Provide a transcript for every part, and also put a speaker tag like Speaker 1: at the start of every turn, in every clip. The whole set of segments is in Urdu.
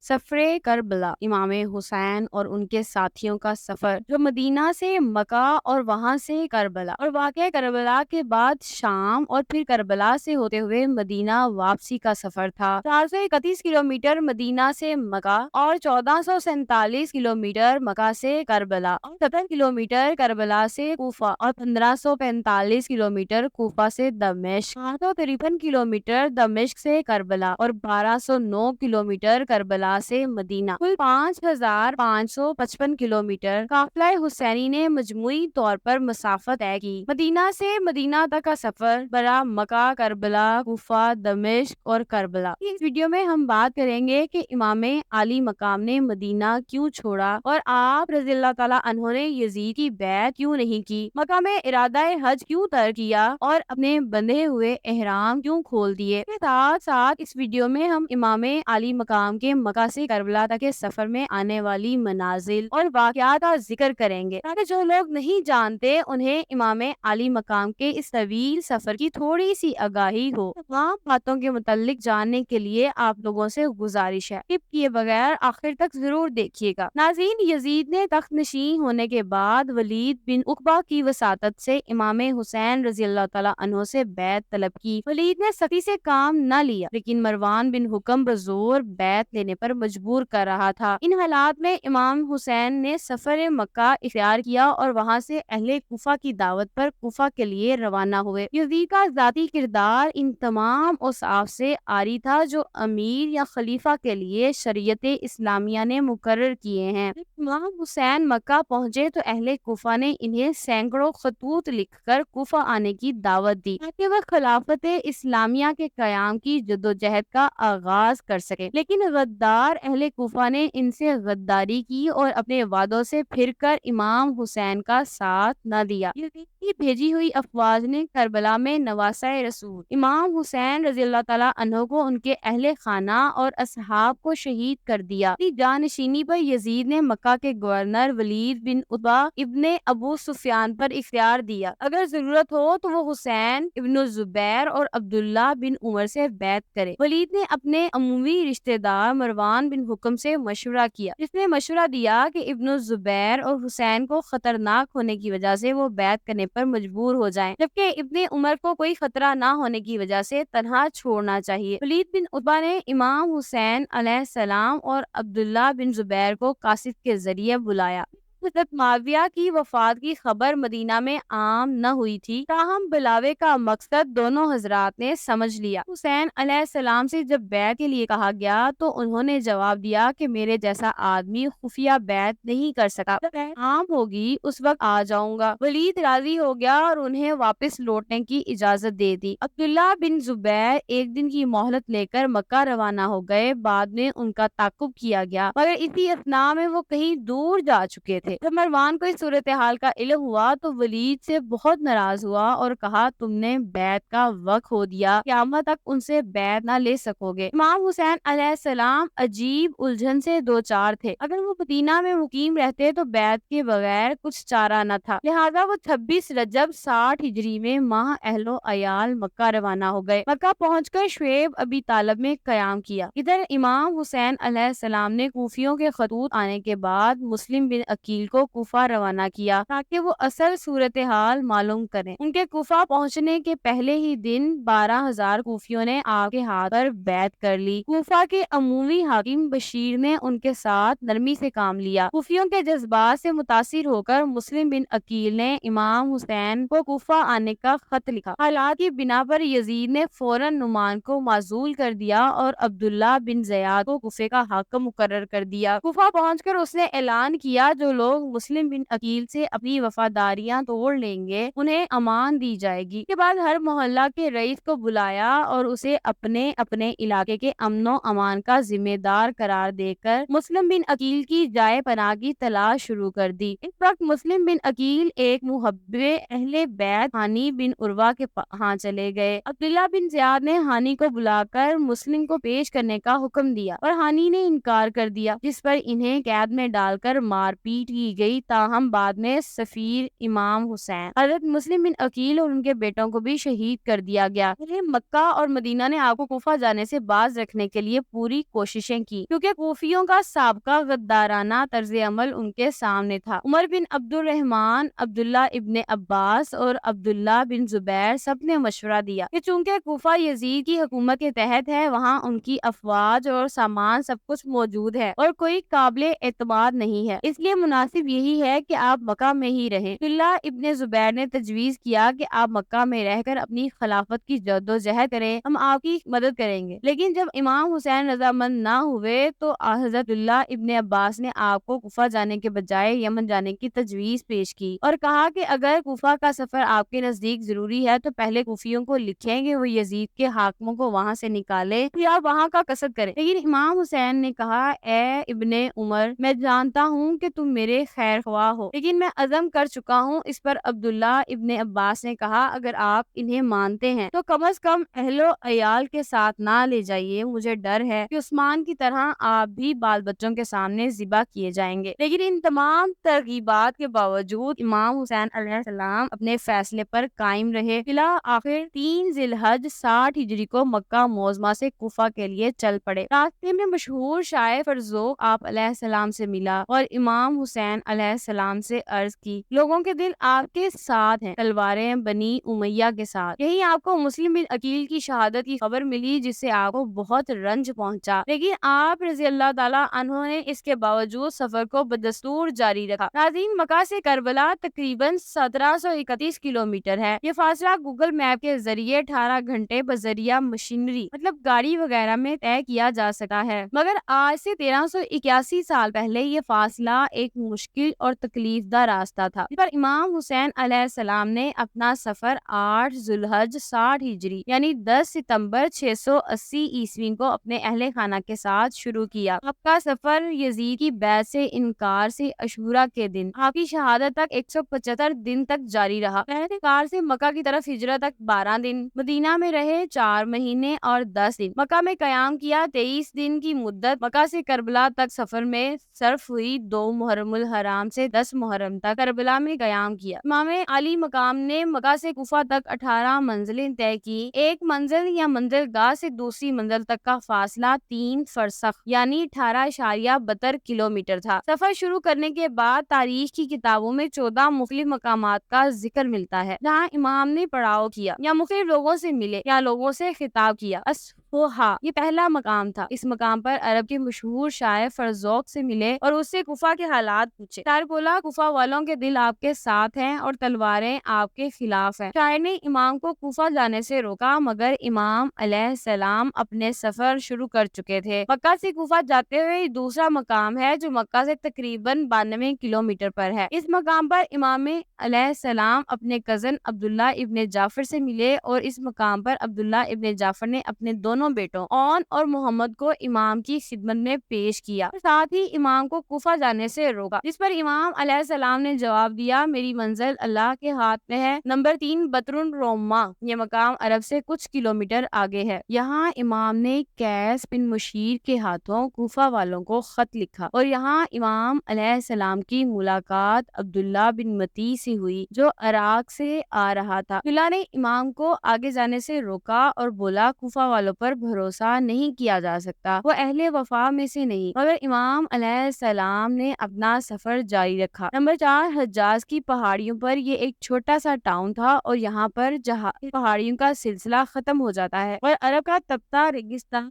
Speaker 1: سفر کربلا، امام حسین اور ان کے ساتھیوں کا سفر جو مدینہ سے مکہ اور وہاں سے کربلا اور واقعہ کربلا کے بعد شام اور پھر کربلا سے ہوتے ہوئے مدینہ واپسی کا سفر تھا۔ 431 کلومیٹر مدینہ سے مکہ اور 1447 کلومیٹر مکہ سے کربلا اور 70 کلومیٹر کربلا سے کوفہ اور 1545 کلومیٹر کوفہ سے دمشق، 853 کلومیٹر دمشق سے کربلا اور 1209 کلومیٹر کربلا سے مدینہ، کل 5555 کلومیٹر قافلہ حسینی نے مجموعی طور پر مسافت طے کی۔ مدینہ سے مدینہ تک کا سفر برا مکہ، کربلا، کوفہ، دمشق اور کربلا۔ اس ویڈیو میں ہم بات کریں گے کہ امام عالی مقام نے مدینہ کیوں چھوڑا اور آپ رضی اللہ تعالیٰ عنہ نے یزید کی بیعت کیوں نہیں کی، مکہ میں ارادہ حج کیوں ترک کیا اور اپنے بندھے ہوئے احرام کیوں کھول دیے۔ ساتھ ساتھ اس ویڈیو میں ہم امام عالی مقام کے مکہ سے کربلا تک کے سفر میں آنے والی منازل اور واقعات کا ذکر کریں گے تاکہ جو لوگ نہیں جانتے انہیں امام عالی مقام کے اس طویل سفر کی تھوڑی سی آگاہی ہو۔ تمام باتوں کے متعلق جاننے کے لیے آپ لوگوں سے گزارش ہے سکپ کیے بغیر آخر تک ضرور دیکھیے گا۔ ناظرین، یزید نے تخت نشین ہونے کے بعد ولید بن عقبہ کی وساطت سے امام حسین رضی اللہ تعالیٰ عنہ سے بیعت طلب کی۔ ولید نے سختی سے کام نہ لیا لیکن مروان بن حکم بزور بیعت لینے پر مجبور کر رہا تھا۔ ان حالات میں امام حسین نے سفر مکہ اختیار کیا اور وہاں سے اہل کوفہ کی دعوت پر کوفہ کے لیے روانہ ہوئے۔ یزید کا ذاتی کردار ان تمام اوصاف سے عاری تھا جو امیر یا خلیفہ کے لیے شریعت اسلامیہ نے مقرر کیے ہیں۔ امام حسین مکہ پہنچے تو اہل کوفہ نے انہیں سینکڑوں خطوط لکھ کر کوفہ آنے کی دعوت دی تاکہ وہ خلافت اسلامیہ کے قیام کی جدوجہد کا آغاز کر سکے، لیکن غدار اہل کوفہ نے ان سے غداری کی اور اپنے وعدوں سے پھر کر امام حسین کا ساتھ نہ دیا۔ یزید کی بھیجی ہوئی افواج نے کربلا میں نواسۂ رسول امام حسین رضی اللہ تعالیٰ عنہ کو، ان کے اہل خانہ اور اصحاب کو شہید کر دیا۔ اپنی جانشینی پر یزید نے مکہ کے گورنر ولید بن عتبہ ابن ابو سفیان پر اختیار دیا، اگر ضرورت ہو تو وہ حسین ابن زبیر اور عبداللہ بن عمر سے بیعت کرے۔ ولید نے اپنے عمومی رشتہ دار مروان بن حکم سے مشورہ کیا، جس نے مشورہ دیا کہ ابن زبیر اور حسین کو خطرناک ہونے کی وجہ سے وہ بیعت کرنے پر مجبور ہو جائیں، جبکہ ابن عمر کو کوئی خطرہ نہ ہونے کی وجہ سے تنہا چھوڑنا چاہیے۔ ولید بن عتبہ نے امام حسین علیہ السلام اور عبداللہ بن زبیر کو قاصد کے ذریعے بلایا۔ حضرت معاویہ کی وفات کی خبر مدینہ میں عام نہ ہوئی تھی، تاہم بلاوے کا مقصد دونوں حضرات نے سمجھ لیا۔ حسین علیہ السلام سے جب بیعت کے لیے کہا گیا تو انہوں نے جواب دیا کہ میرے جیسا آدمی خفیہ بیعت نہیں کر سکتا، جب بیعت عام ہوگی اس وقت آ جاؤں گا۔ ولید راضی ہو گیا اور انہیں واپس لوٹنے کی اجازت دے دی۔ عبداللہ بن زبیر ایک دن کی مہلت لے کر مکہ روانہ ہو گئے، بعد میں ان کا تعاقب کیا گیا مگر اسی اثناء میں وہ کہیں دور جا چکے تھے۔ جب مروان کو اس صورتحال کا علم ہوا تو ولید سے بہت ناراض ہوا اور کہا تم نے بیعت کا وقت کھو دیا، قیامت تک ان سے بیعت نہ لے سکو گے۔ امام حسین علیہ السلام عجیب الجھن سے دوچار تھے، اگر وہ مدینہ میں مقیم رہتے تو بیعت کے بغیر کچھ چارہ نہ تھا، لہٰذا وہ 26 رجب 60 ہجری میں ماہ اہل و عیال مکہ روانہ ہو گئے۔ مکہ پہنچ کر شعیب ابی طالب میں قیام کیا۔ ادھر امام حسین علیہ السلام نے کوفیوں کے خطوط آنے کے بعد مسلم بن عقیل کو کوفہ روانہ کیا تاکہ وہ اصل صورتحال معلوم کریں۔ ان کے کوفہ پہنچنے کے پہلے ہی دن 12,000 کوفیوں نے آپ کے ہاتھ پر بیعت کر لی۔ کوفہ کے عمومی حاکم بشیر نے ان کے ساتھ نرمی سے کام لیا۔ کوفیوں کے جذبات سے متاثر ہو کر مسلم بن عقیل نے امام حسین کو کوفہ آنے کا خط لکھا۔ حالات کی بنا پر یزید نے فوراً نعمان کو معزول کر دیا اور عبداللہ بن زیاد کو کوفے کا حاکم مقرر کر دیا۔ کوفہ پہنچ کر اس نے اعلان کیا جو لوگ مسلم بن عقیل سے اپنی وفاداریاں توڑ لیں گے انہیں امان دی جائے گی۔ کے بعد ہر محلہ کے رئیس کو بلایا اور اسے اپنے اپنے علاقے کے امن و امان کا ذمہ دار قرار دے کر مسلم بن عقیل کی جائے پناہ کی تلاش شروع کر دی۔ اس وقت مسلم بن عقیل ایک محب اہل بیت ہانی بن عروہ کے ہاں چلے گئے۔ عبداللہ بن زیاد نے ہانی کو بلا کر مسلم کو پیش کرنے کا حکم دیا اور ہانی نے انکار کر دیا، جس پر انہیں قید میں ڈال کر مار پیٹ کی گئی، تاہم بعد میں سفیر امام حسین حضرت مسلم بن عقیل اور ان کے بیٹوں کو بھی شہید کر دیا گیا۔ مکہ اور مدینہ نے آپ کو کوفہ جانے سے باز رکھنے کے لیے پوری کوششیں کی، کیونکہ کوفیوں کا سابقہ غدارانہ طرز عمل ان کے سامنے تھا۔ عمر بن عبد الرحمن، عبداللہ ابن عباس اور عبداللہ بن زبیر سب نے مشورہ دیا کہ چونکہ کوفہ یزید کی حکومت کے تحت ہے، وہاں ان کی افواج اور سامان سب کچھ موجود ہے اور کوئی قابل اعتماد نہیں ہے، اس لیے مناسب یہی ہے کہ آپ مکہ میں ہی رہیں۔ عبداللہ ابن زبیر نے تجویز کیا کہ آپ مکہ میں رہ کر اپنی خلافت کی جدوجہد کریں، ہم آپ کی مدد کریں گے۔ لیکن جب امام حسین رضامند نہ ہوئے تو حضرت اللہ ابن عباس نے آپ کو کوفہ جانے کے بجائے یمن جانے کی تجویز پیش کی اور کہا کہ اگر کوفہ کا سفر آپ کے نزدیک ضروری ہے تو پہلے کوفیوں کو لکھیں کہ وہ یزید کے حاکموں کو وہاں سے نکالے یا وہاں کا قصد کریں۔ لیکن امام حسین نے کہا، اے ابن عمر، میں جانتا ہوں کہ تم میرے خیر خواہ ہو، لیکن میں عزم کر چکا ہوں۔ اس پر عبداللہ ابن عباس نے کہا، اگر آپ انہیں مانتے ہیں تو کم از کم اہل و عیال کے ساتھ نہ لے جائیے، مجھے ڈر ہے کہ عثمان کی طرح آپ بھی بال بچوں کے سامنے ذبح کیے جائیں گے۔ لیکن ان تمام ترغیبات کے باوجود امام حسین علیہ السلام اپنے فیصلے پر قائم رہے۔ آخر 3 ذی الحجہ 60 ہجری کو مکہ معظمہ سے کوفہ کے لیے چل پڑے۔ راستے میں مشہور شاعر فرزوق آپ علیہ السلام سے ملا اور امام حسین علیہ السلام سے عرض کی، لوگوں کے دل آپ کے ساتھ ہیں، تلواریں بنی امیہ کے ساتھ۔ یہی آپ کو مسلم بن عقیل کی شہادت کی خبر ملی، جس سے آپ کو بہت رنج پہنچا، لیکن آپ رضی اللہ تعالیٰ عنہ نے اس کے باوجود سفر کو بدستور جاری رکھا۔ ناظرین، مکہ سے کربلا تقریباً 1731 کلومیٹر ہے۔ یہ فاصلہ گوگل میپ کے ذریعے 18 گھنٹے بذریعہ مشینری مطلب گاڑی وغیرہ میں طے کیا جا سکتا ہے، مگر آج سے 1381 سال پہلے یہ فاصلہ ایک مشکل اور تکلیف دہ راستہ تھا، جس پر امام حسین علیہ السلام نے اپنا سفر 8 ذی الحجہ 60 ہجری یعنی 10 ستمبر 680 عیسوی کو اپنے اہل خانہ کے ساتھ شروع کیا۔ آپ کا سفر یزید کی بیعت سے انکار سے عاشوراء کے دن آپ کی شہادت تک 175 دن تک جاری رہا۔ پہلے کار سے مکہ کی طرف ہجرت تک 12 دن، مدینہ میں رہے 4 مہینے اور 10 دن، مکہ میں قیام کیا 23 دن کی مدت مکہ سے کربلا تک سفر میں صرف ہوئی۔ 2 محرم الحرام سے 10 محرم تک کربلا میں قیام کیا۔ امام علی مقام نے مکہ سے کوفہ تک 18 منزلیں طے کی۔ ایک منزل یا منزل گاہ سے دوسری منزل تک کا فاصلہ 3 فرسخ یعنی 18.72 کلومیٹر تھا۔ سفر شروع کرنے کے بعد تاریخ کی کتابوں میں 14 مختلف مقامات کا ذکر ملتا ہے جہاں امام نے پڑاؤ کیا یا مختلف لوگوں سے ملے یا لوگوں سے خطاب کیا۔ اسفہا یہ پہلا مقام تھا۔ اس مقام پر عرب کے مشہور شاعر فرزوق سے ملے اور اس سے کوفہ کے حالات پوچھے۔ شاعر بولا، کوفہ والوں کے دل آپ کے ساتھ ہیں اور تلواریں آپ کے خلاف ہیں۔ شاعر نے امام کو کوفہ جانے سے روکا، مگر امام علیہ السلام اپنے سفر شروع کر چکے تھے۔ مکہ سے کوفہ جاتے ہوئے دوسرا مقام ہے جو مکہ سے تقریباً 92 کلومیٹر پر ہے۔ اس مقام پر امام علیہ السلام اپنے کزن عبداللہ ابن جعفر سے ملے اور اس مقام پر عبداللہ ابن جعفر نے اپنے دونوں بیٹوں اون اور محمد کو امام کی خدمت میں پیش کیا اور ساتھ ہی امام کو کوفہ جانے سے روکا، جس پر امام علیہ السلام نے جواب دیا، میری منزل اللہ کے ہاتھ میں ہے۔ نمبر 3 بطر الروما یہ مقام عرب سے کچھ کلومیٹر آگے ہے۔ یہاں امام نے قیس بن مشیر کے ہاتھوں کوفہ والوں کو خط لکھا اور یہاں امام علیہ السلام کی ملاقات عبداللہ بن متی سے ہوئی جو عراق سے آ رہا تھا۔ عبداللہ نے امام کو آگے جانے سے روکا اور بولا، کوفہ والوں پر بھروسہ نہیں کیا جا سکتا، وہ اہل وفا میں سے نہیں، مگر امام علیہ السلام نے اپنا سفر جاری رکھا۔ نمبر 4 حجاز کی پہاڑیوں پر یہ ایک چھوٹا سا ٹاؤن تھا اور یہاں پر جہاں پہاڑیوں کا سلسلہ ختم ہو جاتا ہے اور عرب کا تپتا ریگستان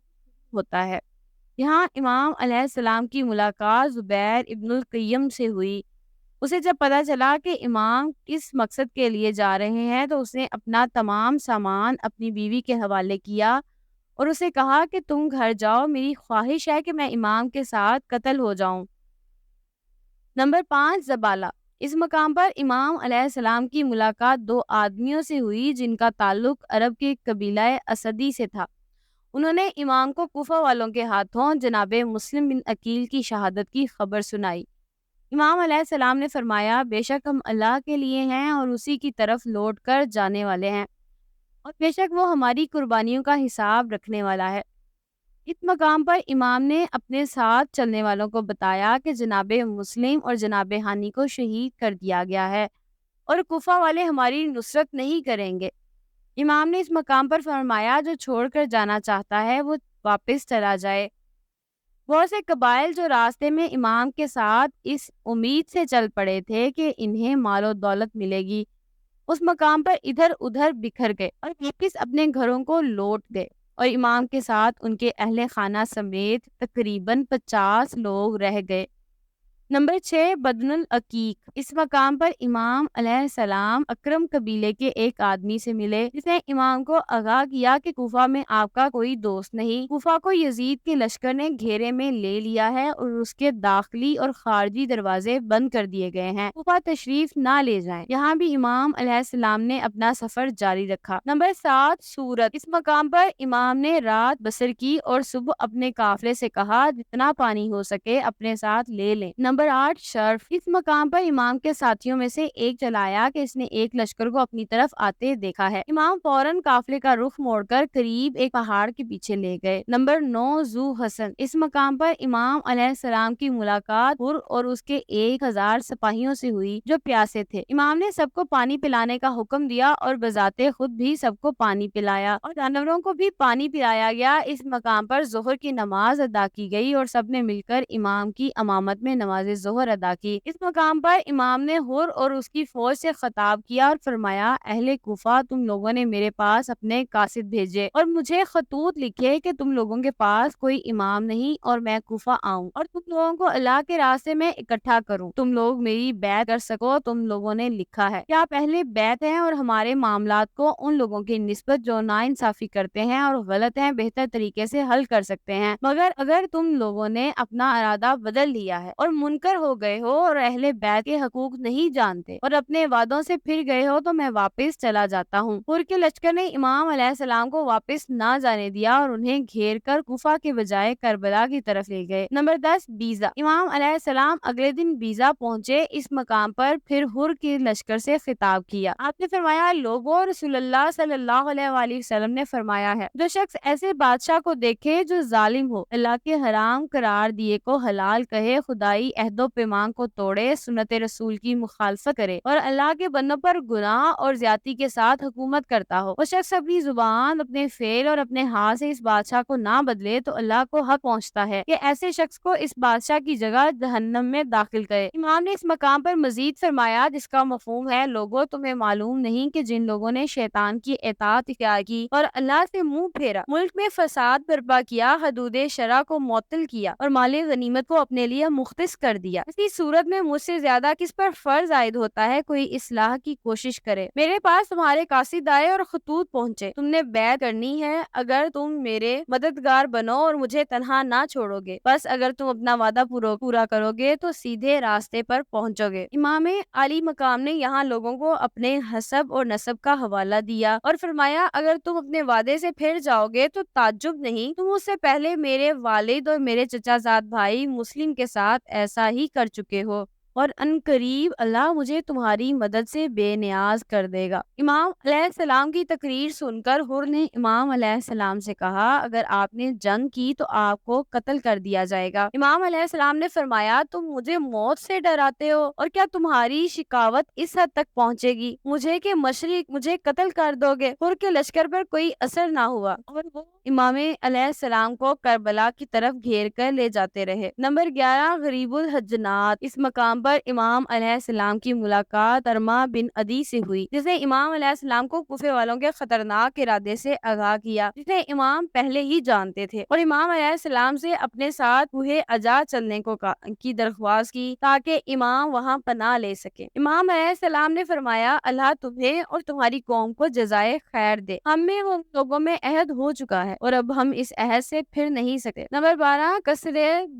Speaker 1: ہوتا ہے۔ یہاں امام علیہ السلام کی ملاقات زبیر ابن القیم سے ہوئی۔ اسے جب پتا چلا کہ امام کس مقصد کے لیے جا رہے ہیں تو اس نے اپنا تمام سامان اپنی بیوی کے حوالے کیا اور اسے کہا کہ تم گھر جاؤ، میری خواہش ہے کہ میں امام کے ساتھ قتل ہو جاؤں۔ نمبر 5 زبالہ اس مقام پر امام علیہ السلام کی ملاقات 2 آدمیوں سے ہوئی جن کا تعلق عرب کے قبیلہ اسدی سے تھا۔ انہوں نے امام کو کوفہ والوں کے ہاتھوں جناب مسلم بن عقیل کی شہادت کی خبر سنائی۔ امام علیہ السلام نے فرمایا، بے شک ہم اللہ کے لیے ہیں اور اسی کی طرف لوٹ کر جانے والے ہیں، اور بے شک وہ ہماری قربانیوں کا حساب رکھنے والا ہے۔ اس مقام پر امام نے اپنے ساتھ چلنے والوں کو بتایا کہ جناب مسلم اور جناب ہانی کو شہید کر دیا گیا ہے اور کوفہ والے ہماری نصرت نہیں کریں گے۔ امام نے اس مقام پر فرمایا جو چھوڑ کر جانا چاہتا ہے وہ واپس چلا جائے۔ بہت سے قبائل جو راستے میں امام کے ساتھ اس امید سے چل پڑے تھے کہ انہیں مال و دولت ملے گی، اس مقام پر ادھر ادھر بکھر گئے اور واپس اپنے گھروں کو لوٹ گئے، اور امام کے ساتھ ان کے اہل خانہ سمیت تقریباً 50 لوگ رہ گئے۔ نمبر 6، بدن العقیق۔ اس مقام پر امام علیہ السلام اکرم قبیلے کے ایک آدمی سے ملے جس نے امام کو آگاہ کیا کہ کوفہ میں آپ کا کوئی دوست نہیں، کوفہ کو یزید کے لشکر نے گھیرے میں لے لیا ہے اور اس کے داخلی اور خارجی دروازے بند کر دیے گئے ہیں، کوفہ تشریف نہ لے جائیں۔ یہاں بھی امام علیہ السلام نے اپنا سفر جاری رکھا۔ نمبر 7، سورت۔ اس مقام پر امام نے رات بسر کی اور صبح اپنے قافلے سے کہا جتنا پانی ہو سکے اپنے ساتھ لے لیں۔ نمبر 8، شرف۔ اس مقام پر امام کے ساتھیوں میں سے ایک چلایا کہ اس نے ایک لشکر کو اپنی طرف آتے دیکھا ہے، امام فوراً قافلے کا رخ موڑ کر قریب ایک پہاڑ کے پیچھے لے گئے۔ نمبر 9، ذو حسن۔ اس مقام پر امام علیہ السلام کی ملاقات حر اور اس کے 1000 سپاہیوں سے ہوئی جو پیاسے تھے، امام نے سب کو پانی پلانے کا حکم دیا اور بذات خود بھی سب کو پانی پلایا اور جانوروں کو بھی پانی پلایا گیا۔ اس مقام پر ظہر کی نماز ادا کی گئی اور سب نے مل کر امام کی امامت میں نماز ظہر ادا کی۔ اس مقام پر امام نے حر اور اس کی فوج سے خطاب کیا اور فرمایا اہل کوفہ تم لوگوں نے میرے پاس اپنے قاصد بھیجے اور مجھے خطوط لکھے کہ تم لوگوں کے پاس کوئی امام نہیں اور میں کوفہ آؤں اور تم لوگوں کو اللہ کے راستے میں اکٹھا کروں، تم لوگ میری بیعت کر سکو۔ تم لوگوں نے لکھا ہے کہ آپ اہل بیعت ہیں اور ہمارے معاملات کو ان لوگوں کی نسبت جو ناانصافی کرتے ہیں اور غلط ہیں بہتر طریقے سے حل کر سکتے ہیں، مگر اگر تم لوگوں نے اپنا ارادہ بدل لیا ہے اور منکر ہو گئے ہو اور اہل بیت کے حقوق نہیں جانتے اور اپنے وعدوں سے پھر گئے ہو تو میں واپس چلا جاتا ہوں۔ حر کے لشکر نے امام علیہ السلام کو واپس نہ جانے دیا اور انہیں گھیر کر کوفہ کے بجائے کربلا کی طرف لے گئے۔ نمبر 10، بیضا۔ امام علیہ السلام اگلے دن بیضا پہنچے۔ اس مقام پر پھر حر کے لشکر سے خطاب کیا، آپ نے فرمایا لوگوں، رسول اللہ صلی اللہ علیہ وآلہ وسلم نے فرمایا ہے جو شخص ایسے بادشاہ کو دیکھے جو ظالم ہو، اللہ کے حرام قرار دیے کو حلال کہے، خدائی عہد و پیمان کو توڑے، سنت رسول کی مخالفت کرے اور اللہ کے بندوں پر گناہ اور زیادتی کے ساتھ حکومت کرتا ہو، وہ شخص اپنی زبان، اپنے فعل اور اپنے ہاتھ سے اس بادشاہ کو نہ بدلے تو اللہ کو حق پہنچتا ہے کہ ایسے شخص کو اس بادشاہ کی جگہ جہنم میں داخل کرے۔ امام نے اس مقام پر مزید فرمایا جس کا مفہوم ہے لوگوں تمہیں معلوم نہیں کہ جن لوگوں نے شیطان کی اطاعت اختیار کی اور اللہ سے منہ پھیرا، ملک میں فساد برپا کیا، حدود شرع کو معطل کیا اور مال غنیمت کو اپنے لیے مختص کر دیا، اسی صورت میں مجھ سے زیادہ کس پر فرض عائد ہوتا ہے کوئی اصلاح کی کوشش کرے۔ میرے پاس تمہارے قاصد آئے اور خطوط پہنچے، تم نے بیعت کرنی ہے اگر تم میرے مددگار بنو اور مجھے تنہا نہ چھوڑو گے، بس اگر تم اپنا وعدہ پورا کرو گے تو سیدھے راستے پر پہنچو گے۔ امام علی مقام نے یہاں لوگوں کو اپنے حسب اور نسب کا حوالہ دیا اور فرمایا اگر تم اپنے وعدے سے پھر جاؤ گے تو تعجب نہیں، تم اس سے پہلے میرے والد اور میرے چچا زاد بھائی مسلم کے ساتھ ایسا ہی کر چکے ہو اور ان قریب اللہ مجھے تمہاری مدد سے بے نیاز کر دے گا۔ امام علیہ السلام کی تقریر سن کر حر نے امام علیہ السلام سے کہا اگر آپ نے جنگ کی تو آپ کو قتل کر دیا جائے گا۔ امام علیہ السلام نے فرمایا تم مجھے موت سے ڈراتے ہو اور کیا تمہاری شکاوت اس حد تک پہنچے گی مجھے کہ مشرق مجھے قتل کر دو گے؟ حر کے لشکر پر کوئی اثر نہ ہوا اور وہ امام علیہ السلام کو کربلا کی طرف گھیر کر لے جاتے رہے۔ نمبر 11، غریب الحجنات۔ اس مقام پر امام علیہ السلام کی ملاقات ارما بن عدی سے ہوئی جس نے امام علیہ السلام کو کوفے والوں کے خطرناک ارادے سے آگاہ کیا جسے امام پہلے ہی جانتے تھے اور امام علیہ السلام سے اپنے ساتھ کوہ عجا چلنے کی درخواست کی تاکہ امام وہاں پناہ لے سکے۔ امام علیہ السلام نے فرمایا اللہ تمہیں اور تمہاری قوم کو جزائے خیر دے، ہم میں ان لوگوں میں عہد ہو چکا ہے اور اب ہم اس عہد سے پھر نہیں سکتے۔ نمبر 12، کسر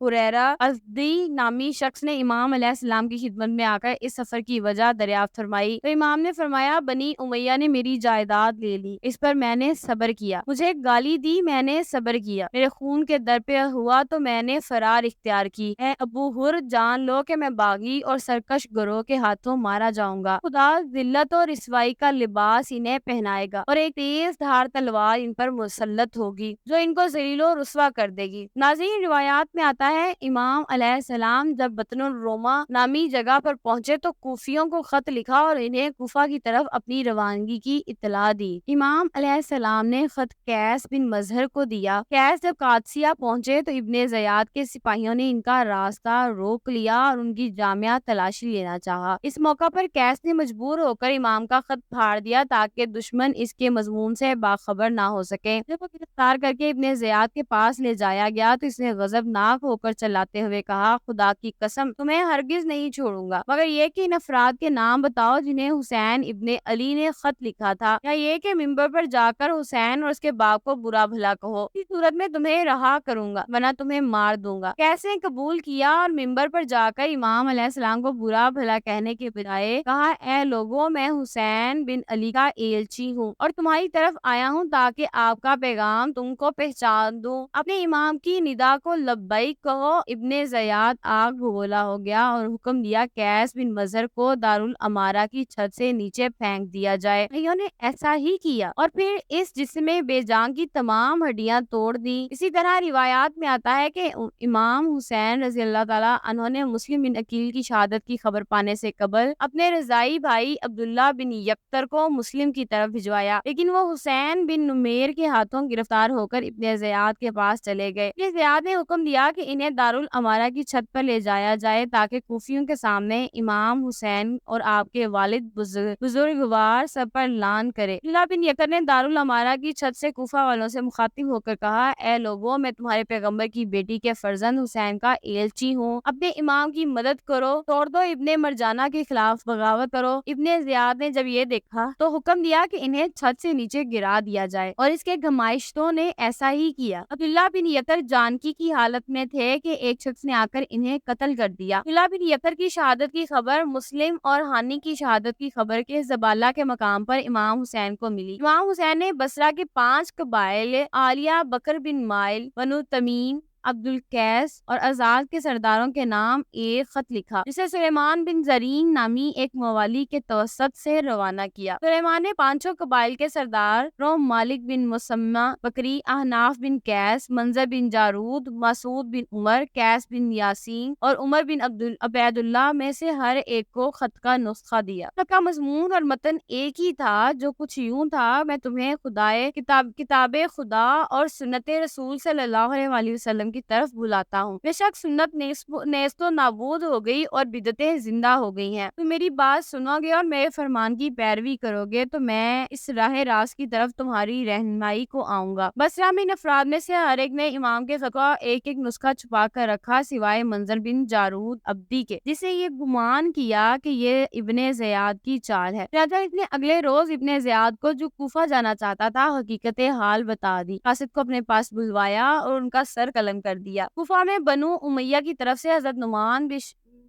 Speaker 1: ہریرہ ازدی نامی شخص نے امام علیہ السلام کی خدمت میں آ کر اس سفر کی وجہ دریافت فرمائی تو امام نے فرمایا بنی امیہ نے میری جائیداد لے لی، اس پر میں نے صبر کیا، مجھے گالی دی میں نے صبر کیا، میرے خون کے در پہ ہوا تو میں نے فرار اختیار کی، اے ابو ہر جان لو کہ میں باغی اور سرکش گروہ کے ہاتھوں مارا جاؤں گا، خدا ذلت اور رسوائی کا لباس انہیں پہنائے گا اور ایک تیز دھار تلوار ان پر مسلط ہوگی جو ان کو ذلیل و رسوا کر دے گی۔ ناظرین، روایات میں آتا ہے امام علیہ السلام جب بطن الروما نامی جگہ پر پہنچے تو کوفیوں کو خط لکھا اور انہیں کوفہ کی طرف اپنی روانگی کی اطلاع دی۔ امام علیہ السلام نے خط قیس بن مظہر کو دیا۔ قیس جب قادسیہ پہنچے تو ابن زیاد کے سپاہیوں نے ان کا راستہ روک لیا اور ان کی جامعہ تلاشی لینا چاہا۔ اس موقع پر قیس نے مجبور ہو کر امام کا خط پھاڑ دیا تاکہ دشمن اس کے مضمون سے باخبر نہ ہو سکے۔ جب وہ گرفتار کر کے ابن زیاد کے پاس لے جایا گیا تو اس نے غضبناک ہو کر چلاتے ہوئے کہا، خدا کی قسم تمہیں ہرگز نہیں چھوڑوں گا مگر یہ کہ ان افراد کے نام بتاؤ جنہیں حسین ابن علی نے خط لکھا تھا، یا یہ کہ منبر پر جا کر حسین اور اس کے باپ کو برا بھلا کہو، اس صورت میں تمہیں رہا کروں گا ورنہ تمہیں مار دوں گا۔ کیسے قبول کیا اور منبر پر جا کر امام علیہ السلام کو برا بھلا کہنے کے بجائے کہا، اے لوگو میں حسین بن علی کا ایلچی ہوں اور تمہاری طرف آیا ہوں تاکہ آپ کا پیغام تم کو پہچان دوں۔ اپنے امام کی ندا کو لبیک کہو۔ ابن زیاد آگ بگولا ہو گیا اور حکم دیا قیس بن مظہر کو دارالامارہ کی چھت سے نیچے پھینک دیا جائے۔ بھائیوں نے ایسا ہی کیا اور پھر اس جسم بے جان کی تمام ہڈیاں توڑ دی۔ اسی طرح روایات میں آتا ہے کہ امام حسین رضی اللہ تعالیٰ عنہ نے مسلم بن عقیل کی شہادت کی خبر پانے سے قبل اپنے رضائی بھائی عبداللہ بن یکتر کو مسلم کی طرف بھجوایا، لیکن وہ حسین بن نمیر کے ہاتھوں گرفتار ہو کر ابن زیاد کے پاس چلے گئے۔ ابن زیاد نے حکم دیا کہ انہیں دارالامارہ کی چھت پر لے جایا جائے تاکہ کوفیوں کے سامنے امام حسین اور آپ کے والد بزرگوار سب پر لعن کرے۔ عبداللہ بن یکتر نے دارالامارہ کی چھت سے کوفہ والوں سے مخاطب ہو کر کہا، اے لوگوں میں تمہارے پیغمبر کی بیٹی کے فرزند حسین کا ایلچی ہوں، اپنے امام کی مدد کرو، توڑ دو ابن مرجانہ کے خلاف بغاوت کرو۔ ابن زیاد نے جب یہ دیکھا تو حکم دیا کہ انہیں چھت سے نیچے گرا دیا جائے اور اس کے گھمائشتوں نے ایسا ہی کیا۔ عبداللہ بن یکتر جانکی کی حالت میں تھے کہ ایک شخص نے آ کر انہیں قتل کر دیا۔ عبداللہ بن یکتر کی شہادت کی خبر مسلم اور ہانی کی شہادت کی خبر کے زبالہ کے مقام پر امام حسین کو ملی۔ امام حسین نے بصرہ کے 5 قبائل عالیہ، بکر بن مائل، بنو تمیم، عبد القیس اور ازاد کے سرداروں کے نام ایک خط لکھا جسے سلیمان بن زرین نامی ایک موالی کے توسط سے روانہ کیا۔ سلیمان نے 5 قبائل کے سرداروں مالک بن مسمع بکری، احناف بن قیس، منظر بن جارود، مسعود بن عمر، قیس بن یاسین اور عمر بن عبید اللہ میں سے ہر ایک کو خط کا نسخہ دیا۔ خط کا مضمون اور متن ایک ہی تھا جو کچھ یوں تھا، میں تمہیں کتاب خدا اور سنت رسول صلی اللہ علیہ وسلم کی طرف بلاتا ہوں۔ بے شک سنت نیست و نابود ہو گئی اور بدعتیں زندہ ہو گئی ہیں۔ تم میری بات سنو گے اور میرے فرمان کی پیروی کرو گے تو میں اس راہ راست کی طرف تمہاری رہنمائی کو آؤں گا۔ بصرہ میں ان افراد میں سے ہر ایک نے امام کے خط کا ایک ایک نسخہ چھپا کر رکھا سوائے منظر بن جارود عبدی کے، جسے یہ گمان کیا کہ یہ ابن زیاد کی چال ہے۔ لہذا اس نے اگلے روز ابن زیاد کو جو کوفہ جانا چاہتا تھا حقیقت حال بتا دی، قاصد کو اپنے پاس بلوایا اور ان کا سر قلم کر دیا۔ کوفہ میں بنو امیہ کی طرف سے حضرت نعمان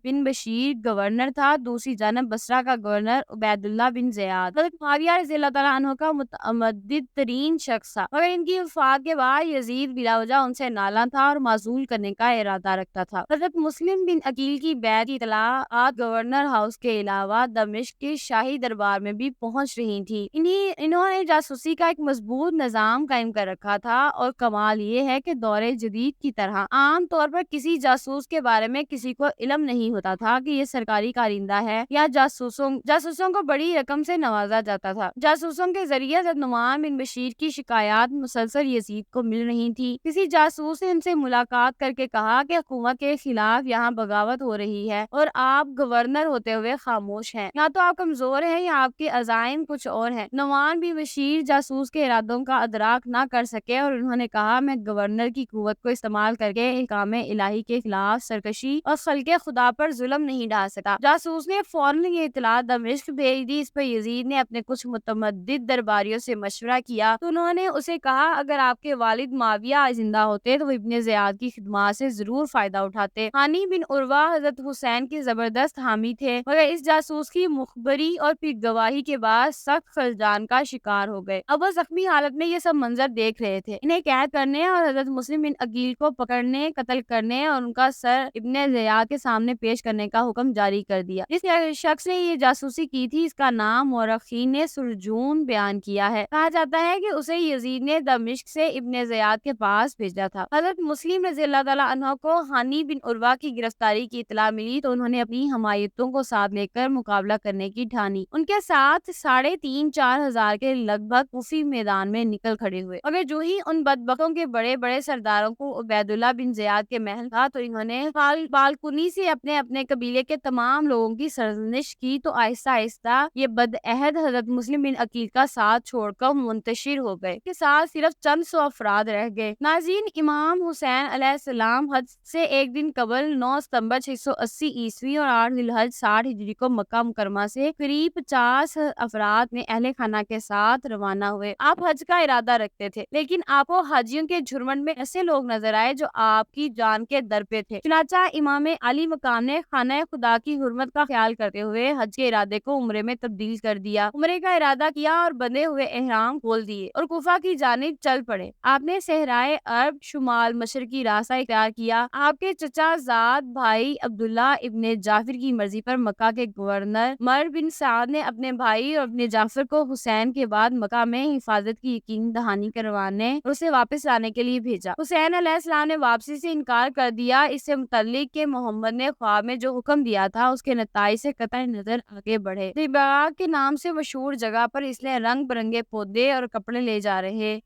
Speaker 1: بن بشیر گورنر تھا، دوسری جانب بصرہ کا گورنر عبید اللہ بن زیاد حضرت معاویہ رضی اللہ تعالیٰ عنہ کا متعدد ترین شخص تھا، مگر ان کی وفات کے بعد یزید بلا وجہ ان سے نالاں تھا اور معزول کرنے کا ارادہ رکھتا تھا۔ حضرت مسلم بن عقیل کی بیعت کی اطلاعات گورنر ہاؤس کے علاوہ دمشق کے شاہی دربار میں بھی پہنچ رہی تھی۔ انہوں نے جاسوسی کا ایک مضبوط نظام قائم کر رکھا تھا اور کمال یہ ہے کہ دور جدید کی طرح عام طور پر کسی جاسوس کے بارے میں کسی کو علم نہیں ہوتا تھا کہ یہ سرکاری کارندہ ہے یا جاسوسوں کو بڑی رقم سے نوازا جاتا تھا۔ جاسوسوں کے ذریعے حضرت نعمان بن بشیر کی شکایات مسلسل یزید کو مل رہی تھی۔ کسی جاسوس نے ان سے ملاقات کر کے کہا کہ حکومت کے خلاف یہاں بغاوت ہو رہی ہے اور آپ گورنر ہوتے ہوئے خاموش ہیں، یا تو آپ کمزور ہیں یا آپ کے عزائم کچھ اور ہیں۔ نعمان بن بشیر جاسوس کے ارادوں کا ادراک نہ کر سکے اور انہوں نے کہا، میں گورنر کی قوت کو استعمال کر کے احکام الہی کے خلاف سرکشی اور خلق خدا پر پر ظلم نہیں ڈال سکتا۔ جاسوس نے فوراً یہ اطلاع دمشق بھیج دی۔ اس پر یزید نے اپنے کچھ متمدد درباریوں سے مشورہ کیا تو انہوں نے اسے کہا اگر آپ کے والد معاویہ زندہ ہوتے تو وہ ابن زیاد کی خدمات سے ضرور فائدہ اٹھاتے۔ ہانی بن عروہ حضرت حسین کے زبردست حامی تھے، مگر اس جاسوس کی مخبری اور پھر گواہی کے بعد سخت خذلان کا شکار ہو گئے۔ اب وہ زخمی حالت میں یہ سب منظر دیکھ رہے تھے۔ انہیں قید کرنے اور حضرت مسلم بن عقیل کو پکڑنے، قتل کرنے اور ان کا سر ابن زیاد کے سامنے پیش کرنے کا حکم جاری کر دیا۔ جس شخص نے یہ جاسوسی کی تھی اس کا نام مورخین نے سرجون بیان کیا ہے۔ کہا جاتا ہے کہ اسے یزید نے دمشق سے ابن زیاد کے پاس بھیجا تھا۔ حضرت مسلم رضی اللہ تعالیٰ عنہ کو ہانی بن عروہ کی گرفتاری کی اطلاع ملی تو انہوں نے اپنی حمایتوں کو ساتھ لے کر مقابلہ کرنے کی ٹھانی۔ ان کے ساتھ 3,500-4,000 کے لگ بھگ کوفی میدان میں نکل کھڑے ہوئے، مگر جو ہی ان بدبختوں کے بڑے بڑے سرداروں کو عبید اللہ بن زیاد کے محل تھا تو انہوں نے بالکنی سے اپنے اپنے قبیلے کے تمام لوگوں کی سرزنش کی تو آہستہ آہستہ یہ بدعہد حضرت مسلم بن عقیل کا ساتھ چھوڑ کر منتشر ہو گئے۔ کے ساتھ صرف چند سو افراد رہ گئے۔ ناظرین، امام حسین علیہ السلام حج سے ایک دن قبل 9 ستمبر 680 عیسوی اور 8 ذی الحج 60 ہجری کو مکہ مکرمہ سے قریب 50 افراد میں اہل خانہ کے ساتھ روانہ ہوئے۔ آپ حج کا ارادہ رکھتے تھے، لیکن آپ کو حاجیوں کے جھرمٹ میں ایسے لوگ نظر آئے جو آپ کی جان کے در پہ تھے۔ چنانچہ امام علی مقام نے خانہ خدا کی حرمت کا خیال کرتے ہوئے حج کے ارادے کو عمرے میں تبدیل کر دیا، عمرے کا ارادہ کیا اور بندھے ہوئے احرام کھول دیے اور کوفہ کی جانب چل پڑے۔ آپ نے صحرائے عرب شمال مشرقی راستہ اختیار کیا۔ آپ کے چچا زاد بھائی عبداللہ ابن جعفر کی مرضی پر مکہ کے گورنر مر بن سعد نے اپنے بھائی اور ابن جعفر کو حسین کے بعد مکہ میں حفاظت کی یقین دہانی کروانے اور اسے واپس لانے کے لیے بھیجا۔ حسین علیہ السلام نے واپسی سے انکار کر دیا۔ اس سے متعلق کہ محمد نے خواب میں جو حکم دیا تھا اس کے نتائج سے قطع نظر آگے بڑھے۔ دیباغ کے نام سے مشہور جگہ پر اس لیے رنگ برنگے پودے اور کپڑے لے جا رہے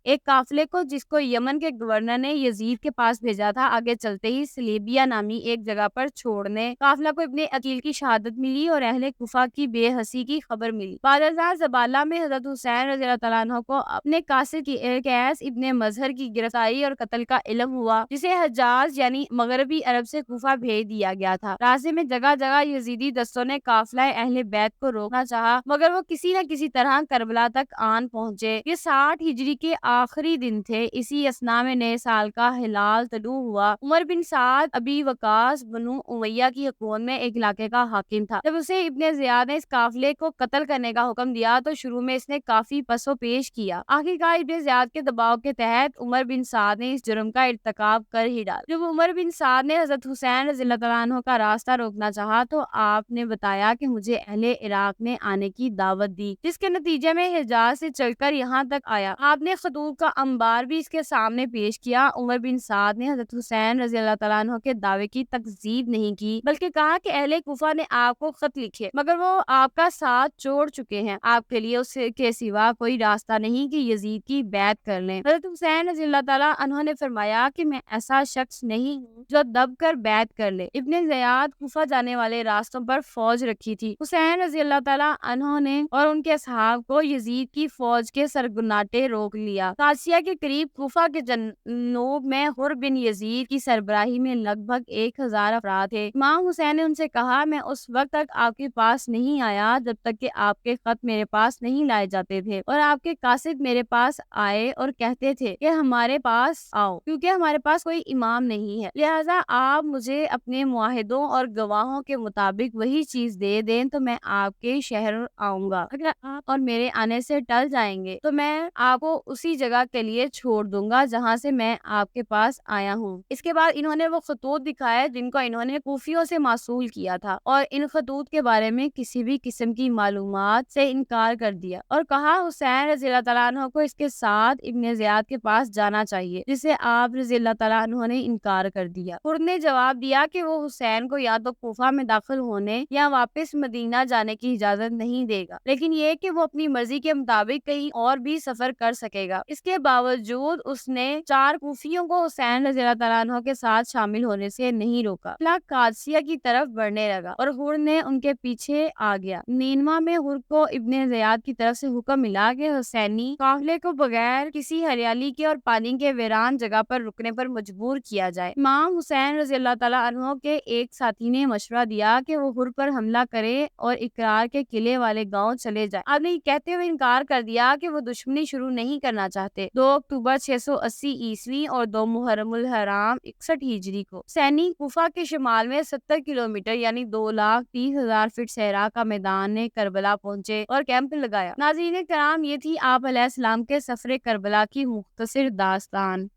Speaker 1: ایک قافلے کو، جس کو یمن کے گورنر نے یزید کے پاس بھیجا تھا، آگے چلتے ہی سلیبیا نامی ایک جگہ پر چھوڑنے قافلہ کو ابن عقیل کی شہادت ملی اور اہل کوفہ کی بے حسی کی خبر ملی۔ بعد ازاں زبالہ میں حضرت حسین رضی اللہ تعالیٰ عنہ کو اپنے قاصد کی قیس ابن مظہر کی گرفتاری اور قتل کا علم ہوا، جسے حجاز یعنی مغربی عرب سے کوفہ بھیج دیا گیا تھا۔ راستے میں جگہ جگہ یزیدی دستوں نے قافلہ اہل بیت کو روکنا چاہا، مگر وہ کسی نہ کسی طرح کربلا تک آن پہنچے۔ یہ 60 ہجری کے آخری دن تھے۔ اسی اثناء میں نئے سال کا ہلال طلوع ہوا۔ عمر بن سعد ابی وقاص بنو امیہ کی حکومت میں ایک علاقے کا حاکم تھا۔ جب اسے ابن زیاد نے اس قافلے کو قتل کرنے کا حکم دیا تو شروع میں اس نے کافی پس و پیش کیا۔ آخرکار ابن زیاد کے دباؤ کے تحت عمر بن سعد نے اس جرم کا ارتکاب کر ہی ڈالا۔ جب عمر بن سعد نے حضرت حسین رضی اللہ تعالیٰ عنہ کا راستہ روکنا چاہا تو آپ نے بتایا کہ مجھے اہل عراق نے آنے کی دعوت دی، جس کے نتیجے میں حجاز سے چل کر یہاں تک آیا۔ آپ نے خطوط کا انبار بھی اس کے سامنے پیش کیا۔ عمر بن سعد نے حضرت حسین رضی اللہ تعالیٰ عنہ کے دعوے کی تکذیب نہیں کی، بلکہ کہا کہ اہل کوفہ نے آپ کو خط لکھے، مگر وہ آپ کا ساتھ چھوڑ چکے ہیں۔ آپ کے لیے اس کے سوا کوئی راستہ نہیں کہ یزید کی بیعت کر لیں۔ حضرت حسین رضی اللہ تعالیٰ عنہ نے فرمایا کہ میں ایسا شخص نہیں ہوں جو دب کر بیعت کر لے۔ ابن زیاد کوفہ جانے والے راستوں پر فوج رکھی تھی۔ حسین رضی اللہ تعالیٰ عنہ نے اور ان کے اصحاب کو یزید کی فوج کے سرگناٹے روک لیا۔ قادسیہ کے قریب کوفہ کے جنوب میں حر بن یزید کی سربراہی میں لگ بھگ 1000 افراد تھے۔ امام حسین نے ان سے کہا میں اس وقت تک آپ کے پاس نہیں آیا جب تک کہ آپ کے خط میرے پاس نہیں لائے جاتے تھے، اور آپ کے قاصد میرے پاس آئے اور کہتے تھے کہ ہمارے پاس آؤ، کیونکہ ہمارے پاس کوئی امام نہیں ہے، لہٰذا آپ مجھے اپنے معاہدوں اور گواہوں کے مطابق وہی چیز دے دیں تو میں آپ کے شہر آؤں گا۔ اگر آپ اور میرے آنے سے ٹل جائیں گے تو میں آپ کو اسی جگہ کے لیے چھوڑ دوں گا جہاں سے میں آپ کے پاس آیا ہوں۔ اس کے بعد انہوں نے وہ خطوط دکھائے جن کو انہوں نے کوفیوں سے موصول کیا تھا، اور ان خطوط کے بارے میں کسی بھی قسم کی معلومات سے انکار کر دیا، اور کہا حسین رضی اللہ تعالیٰ عنہ کو اس کے ساتھ ابن زیاد کے پاس جانا چاہیے، جسے آپ رضی اللہ تعالیٰ عنہ نے انکار کر دیا۔ خود نے جواب دیا کہ وہ حسین کو یا تو کوفہ میں داخل ہونے یا واپس مدینہ جانے کی اجازت نہیں دے گا، لیکن یہ کہ وہ اپنی مرضی کے مطابق کہیں اور بھی سفر کر سکے گا۔ اس کے باوجود اس نے 4 کوفیوں کو حسین رضی اللہ تعالیٰ عنہ کے ساتھ شامل ہونے سے نہیں روکا۔ قافلہ قادسیہ کی طرف بڑھنے لگا اور حر نے ان کے پیچھے آ گیا۔ نینوا میں حر کو ابن زیاد کی طرف سے حکم ملا کہ حسینی قافلے کو بغیر کسی ہریالی کے اور پانی کے ویران جگہ پر رکنے پر مجبور کیا جائے۔ امام حسین رضی اللہ تعالیٰ عنہ کے ایک ساتھی نے مشورہ دیا کہ وہ حر پر حملہ کرے اور اقرار کے قلعے والے گاؤں چلے جائے۔ آپ نے یہ کہتے ہوئے انکار کر دیا کہ وہ دشمنی شروع نہیں کرنا چاہتے۔ 2 اکتوبر 680 عیسوی اور 2 محرم الحرام 61 ہجری کو حسینی کوفہ کے شمال میں 70 کلومیٹر یعنی 2,30,000 فٹ صحرا کا میدان کربلا پہنچے اور کیمپ لگایا۔ ناظرین کرام، یہ تھی آپ علیہ السلام کے سفر کربلا کی مختصر داستان۔